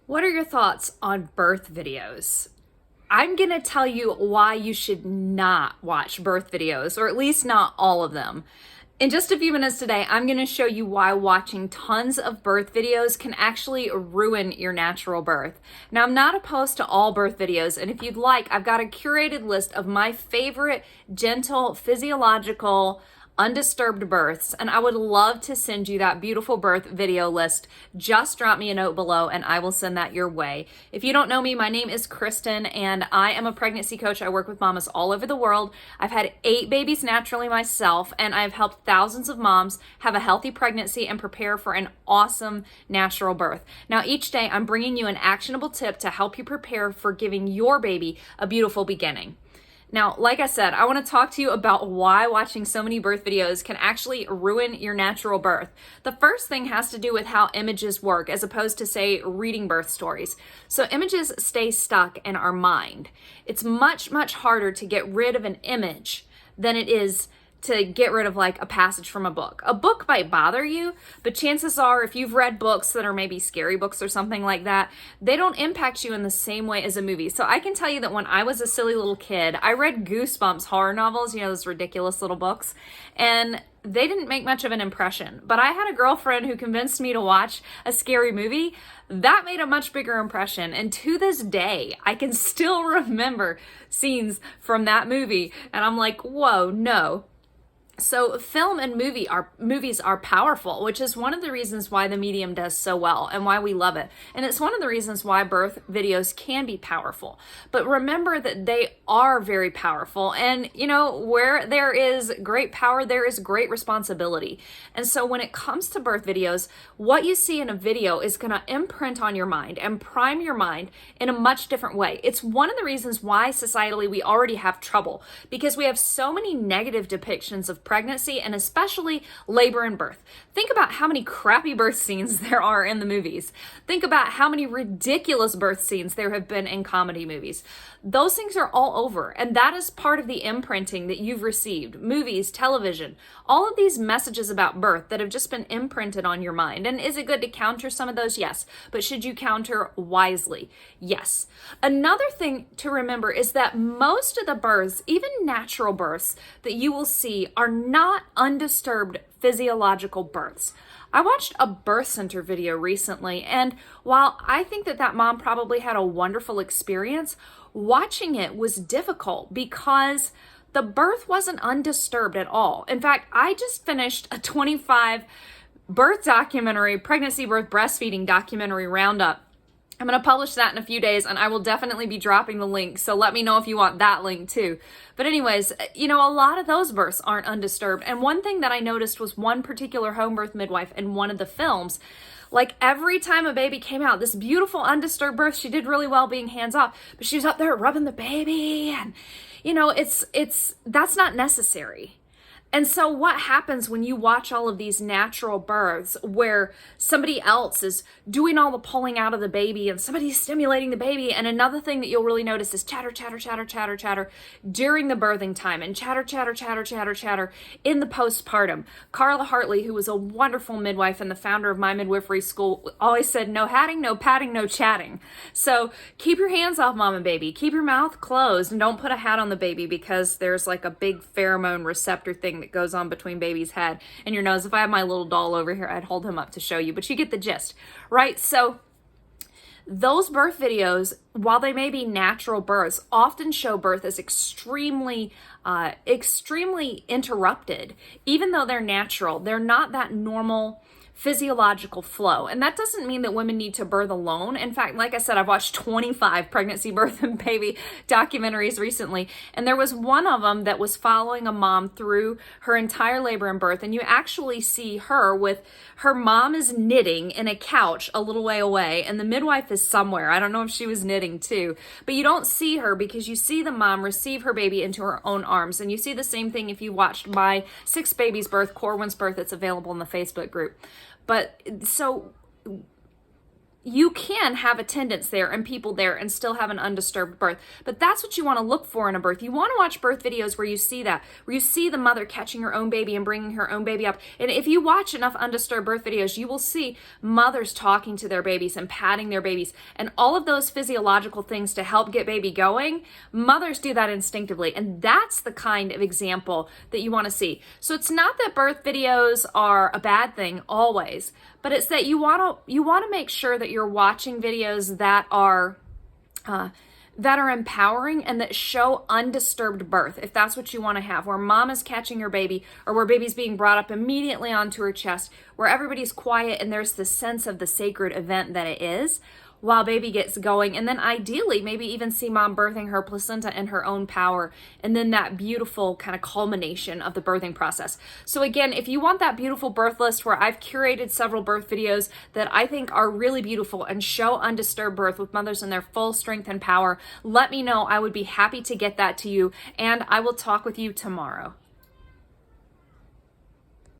What are your thoughts on birth videos? I'm going to tell you why you should not watch birth videos, or at least not all of them. In just a few minutes today, I'm going to show you why watching tons of birth videos can actually ruin your natural birth. Now, I'm not opposed to all birth videos, and if you'd like, I've got a curated list of my favorite gentle, physiological, undisturbed births, and I would love to send you that beautiful birth video list. Just drop me a note below and I will send that your way. If you don't know me, my name is Kristen and I am a pregnancy coach. I work with mamas all over the world. I've had 8 babies naturally myself, and I've helped thousands of moms have a healthy pregnancy and prepare for an awesome natural birth. Now, each day I'm bringing you an actionable tip to help you prepare for giving your baby a beautiful beginning. Now, like I said, I want to talk to you about why watching so many birth videos can actually ruin your natural birth. The first thing has to do with how images work as opposed to, say, reading birth stories. So images stay stuck in our mind. It's much, much harder to get rid of an image than it is to get rid of like a passage from a book. A book might bother you, but chances are if you've read books that are maybe scary books or something like that, they don't impact you in the same way as a movie. So I can tell you that when I was a silly little kid, I read Goosebumps horror novels, those ridiculous little books, and they didn't make much of an impression. But I had a girlfriend who convinced me to watch a scary movie. That made a much bigger impression. And to this day, I can still remember scenes from that movie. And I'm like, whoa, no. So film and movies are powerful, which is one of the reasons why the medium does so well and why we love it. And it's one of the reasons why birth videos can be powerful. But remember that they are very powerful. And where there is great power, there is great responsibility. And so when it comes to birth videos, what you see in a video is going to imprint on your mind and prime your mind in a much different way. It's one of the reasons why societally we already have trouble, because we have so many negative depictions of pregnancy and especially labor and birth. Think about how many crappy birth scenes there are in the movies. Think about how many ridiculous birth scenes there have been in comedy movies. Those things are all over, and that is part of the imprinting that you've received. Movies, television, all of these messages about birth that have just been imprinted on your mind. And is it good to counter some of those? Yes. But should you counter wisely? Yes. Another thing to remember is that most of the births, even natural births that you will see, are not undisturbed physiological births. I watched a birth center video recently, and while I think that mom probably had a wonderful experience, watching it was difficult because the birth wasn't undisturbed at all. In fact, I just finished a 25 birth documentary, pregnancy, birth, breastfeeding documentary roundup. I'm going to publish that in a few days, and I will definitely be dropping the link, so let me know if you want that link too. But anyways, a lot of those births aren't undisturbed. And one thing that I noticed was one particular home birth midwife in one of the films, like every time a baby came out, this beautiful undisturbed birth, she did really well being hands off, but she was up there rubbing the baby, and that's not necessary. And so what happens when you watch all of these natural births where somebody else is doing all the pulling out of the baby and somebody's stimulating the baby? And another thing that you'll really notice is chatter, chatter, chatter, chatter, chatter during the birthing time, and chatter, chatter, chatter, chatter, chatter in the postpartum. Carla Hartley, who was a wonderful midwife and the founder of my midwifery school, always said, no hatting, no patting, no chatting. So keep your hands off mom and baby. Keep your mouth closed and don't put a hat on the baby, because there's like a big pheromone receptor thing that goes on between baby's head and your nose. If I had my little doll over here, I'd hold him up to show you, but you get the gist, right? So those birth videos, while they may be natural births, often show birth as extremely interrupted. Even though they're natural, they're not that normal physiological flow. And that doesn't mean that women need to birth alone. In fact, like I said, I've watched 25 pregnancy, birth, and baby documentaries recently, and there was one of them that was following a mom through her entire labor and birth, and you actually see her with her mom is knitting in a couch a little way away, and the midwife is somewhere. I don't know if she was knitting too, but you don't see her because you see the mom receive her baby into her own arms. And you see the same thing if you watched my 6 babies birth, Corwin's birth. It's available in the Facebook group. But so you can have attendants there and people there and still have an undisturbed birth. But that's what you want to look for in a birth. You want to watch birth videos where you see that, where you see the mother catching her own baby and bringing her own baby up. And if you watch enough undisturbed birth videos, you will see mothers talking to their babies and patting their babies and all of those physiological things to help get baby going. Mothers do that instinctively. And that's the kind of example that you want to see. So it's not that birth videos are a bad thing always, but it's that you want to make sure that you're watching videos that are empowering and that show undisturbed birth, if that's what you want to have, where mom is catching her baby or where baby's being brought up immediately onto her chest, where everybody's quiet and there's the sense of the sacred event that it is while baby gets going. And then ideally, maybe even see mom birthing her placenta in her own power, and then that beautiful kind of culmination of the birthing process. So again, if you want that beautiful birth list where I've curated several birth videos that I think are really beautiful and show undisturbed birth with mothers in their full strength and power, let me know. I would be happy to get that to you, and I will talk with you tomorrow.